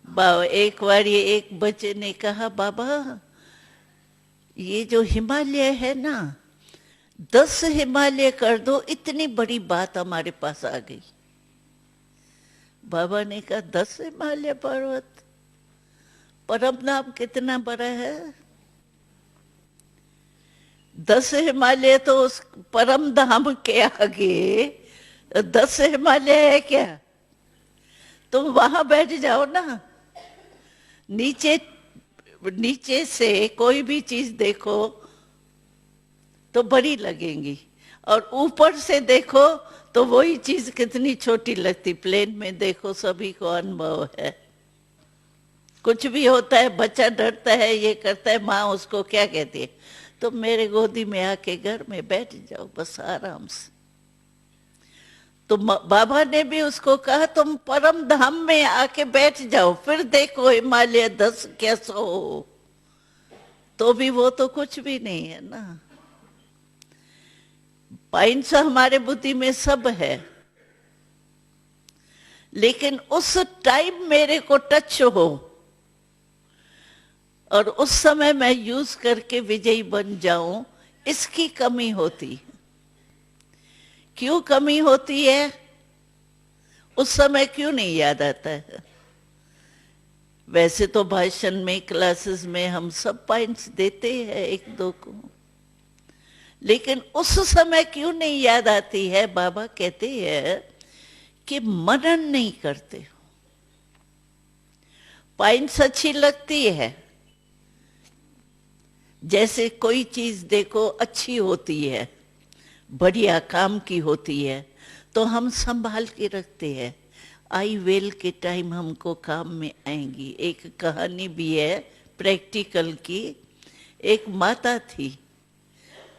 एक बार ये एक बच्चे ने कहा, बाबा ये जो हिमालय है ना, 10 हिमालय कर दो, इतनी बड़ी बात हमारे पास आ गई। बाबा ने कहा 10 हिमालय पर्वत, परम नाम कितना बड़ा है। 10 हिमालय तो उस परम धाम के आगे 10 हिमालय है क्या। तुम वहां बैठ जाओ ना, नीचे नीचे से कोई भी चीज देखो तो बड़ी लगेंगी, और ऊपर से देखो तो वही चीज कितनी छोटी लगती। प्लेन में देखो, सभी को अनुभव है। कुछ भी होता है, बच्चा डरता है, ये करता है, माँ उसको क्या कहती है, तुम मेरे गोदी में आके घर में बैठ जाओ बस आराम से। तो बाबा ने भी उसको कहा तुम परम धाम में आके बैठ जाओ, फिर देखो हिमालय 10 क्या 100 हो, तो भी वो तो कुछ भी नहीं है ना। पाइंस हमारे बुद्धि में सब है, लेकिन उस टाइम मेरे को टच हो और उस समय मैं यूज करके विजयी बन जाऊं, इसकी कमी होती। क्यों कमी होती है? उस समय क्यों नहीं याद आता है? वैसे तो भाषण में, क्लासेस में हम सब पॉइंट्स देते हैं एक दो को, लेकिन उस समय क्यों नहीं याद आती है? बाबा कहते हैं कि मनन नहीं करते हो। पॉइंट्स अच्छी लगती है, जैसे कोई चीज देखो अच्छी होती है, बढ़िया काम की होती है, तो हम संभाल के रखते हैं, आई वेल के टाइम हमको काम में आएंगी। एक कहानी भी है प्रैक्टिकल की। एक माता थी,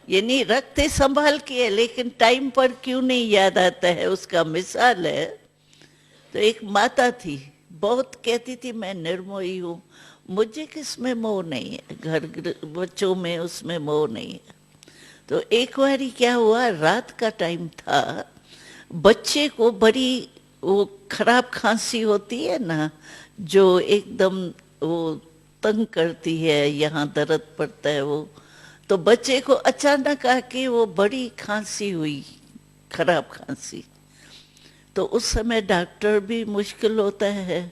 ये नहीं रखते संभाल के, लेकिन टाइम पर क्यों नहीं याद आता है, उसका मिसाल है। तो एक माता थी, बहुत कहती थी मैं निर्मोही हूँ, मुझे किसमें मोह नहीं है, घर बच्चों में उसमें मोह नहीं है। तो एक बार क्या हुआ, रात का टाइम था, बच्चे को बड़ी वो खराब खांसी होती है ना, जो एकदम वो तंग करती है, यहाँ दर्द पड़ता है वो। तो बच्चे को अचानक आके वो बड़ी खांसी हुई, खराब खांसी। तो उस समय डॉक्टर भी मुश्किल होता है।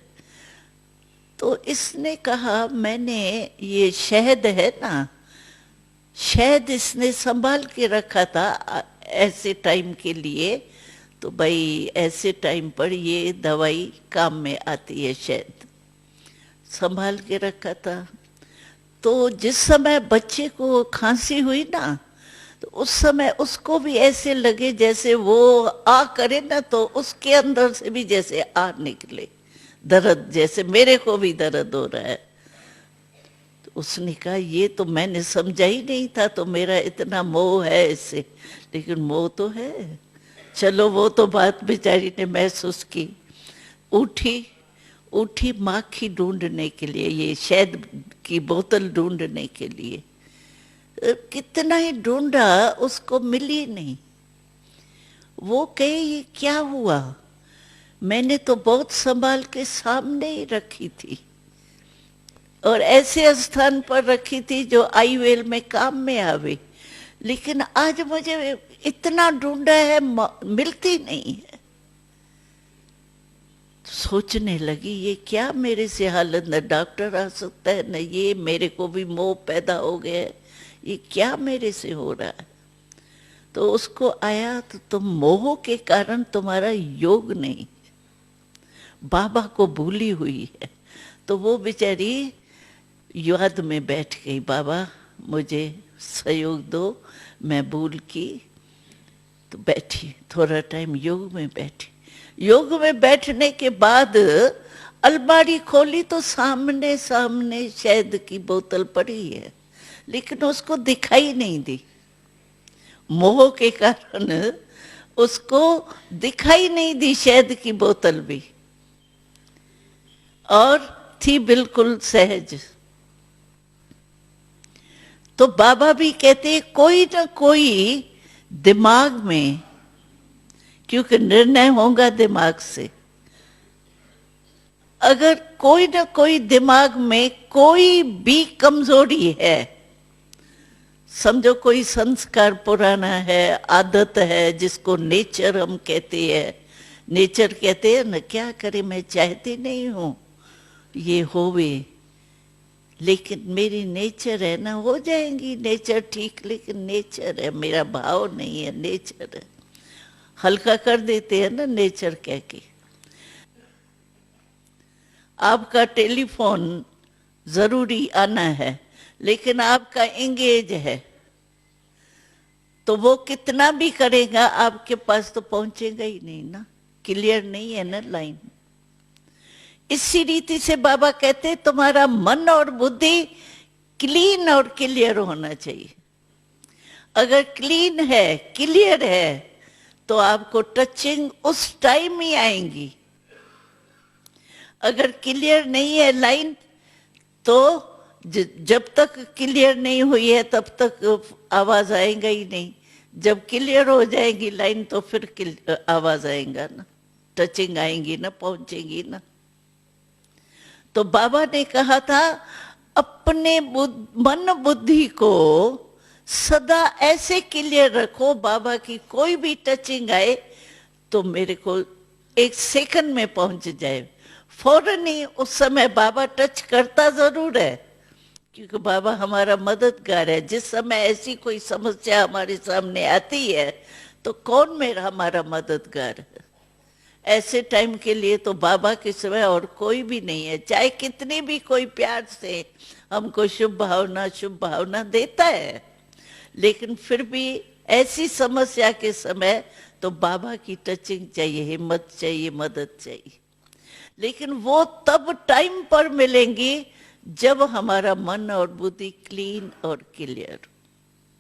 तो इसने कहा, मैंने ये शहद है ना, शहद इसने संभाल के रखा था ऐसे टाइम के लिए, तो भाई ऐसे टाइम पर ये दवाई काम में आती है, शहद संभाल के रखा था। तो जिस समय बच्चे को खांसी हुई ना, तो उस समय उसको भी ऐसे लगे जैसे वो आ करे ना, तो उसके अंदर से भी जैसे आ निकले दर्द, जैसे मेरे को भी दर्द हो रहा है। तो उसने कहा ये तो मैंने समझा ही नहीं था, तो मेरा इतना मोह है इससे, लेकिन मोह तो है। चलो वो तो बात बेचारी ने महसूस की। उठी उठी माखी ढूंढने के लिए, ये शहद की बोतल ढूंढने के लिए। कितना ही ढूंढा, उसको मिली नहीं। वो कहे ये क्या हुआ, मैंने तो बहुत संभाल के सामने ही रखी थी, और ऐसे स्थान पर रखी थी जो आई वेल में काम में आवे, लेकिन आज मुझे इतना ढूंढा है, मिलती नहीं है। सोचने लगी ये क्या मेरे से हालत, न डॉक्टर आ सकता है, न ये, मेरे को भी मोह पैदा हो गया है, ये क्या मेरे से हो रहा है। तो उसको आया, तो तुम मोह के कारण तुम्हारा योग नहीं, बाबा को भूली हुई है। तो वो बेचारी याद में बैठ गई, बाबा मुझे सहयोग दो, मैं भूल की। तो बैठी, थोड़ा टाइम योग में बैठी। योग में बैठने के बाद अलमारी खोली तो सामने सामने शहद की बोतल पड़ी है, लेकिन उसको दिखाई नहीं दी। मोह के कारण उसको दिखाई नहीं दी शहद की बोतल भी, और थी बिल्कुल सहज। तो बाबा भी कहते कोई ना कोई दिमाग में, क्योंकि निर्णय होगा दिमाग से, अगर कोई ना कोई दिमाग में कोई भी कमजोरी है, समझो कोई संस्कार पुराना है, आदत है, जिसको नेचर हम कहते हैं, नेचर कहते हैं ना, क्या करे, मैं चाहती नहीं हूं ये होवे, लेकिन मेरी नेचर है ना, हो जाएंगी नेचर ठीक, लेकिन नेचर है, मेरा भाव नहीं है, नेचर है। हल्का कर देते हैं ना नेचर कह के। आपका टेलीफोन जरूरी आना है, लेकिन आपका एंगेज है, तो वो कितना भी करेगा आपके पास तो पहुंचेगा ही नहीं ना, क्लियर नहीं है ना लाइन। इसी रीति से बाबा कहते तुम्हारा मन और बुद्धि क्लीन और क्लियर होना चाहिए। अगर क्लीन है, क्लियर है, तो आपको टचिंग उस टाइम ही आएंगी। अगर क्लियर नहीं है लाइन, तो जब तक क्लियर नहीं हुई है तब तक आवाज आएगा ही नहीं। जब क्लियर हो जाएगी लाइन तो फिर आवाज आएगा ना, टचिंग आएंगी ना, पहुंचेगी ना। तो बाबा ने कहा था अपने मन बुद्धि को सदा ऐसे क्लियर रखो, बाबा की कोई भी टचिंग आए तो मेरे को 1 सेकंड में पहुंच जाए, फौरन ही। उस समय बाबा टच करता जरूर है, क्योंकि बाबा हमारा मददगार है। जिस समय ऐसी कोई समस्या हमारे सामने आती है तो कौन मेरा हमारा मददगार है? ऐसे टाइम के लिए तो बाबा के सिवाय और कोई भी नहीं है। चाहे कितनी भी कोई प्यार से हमको शुभ भावना देता है, लेकिन फिर भी ऐसी समस्या के समय तो बाबा की टचिंग चाहिए, हिम्मत चाहिए, मदद चाहिए। लेकिन वो तब टाइम पर मिलेंगी जब हमारा मन और बुद्धि क्लीन और क्लियर।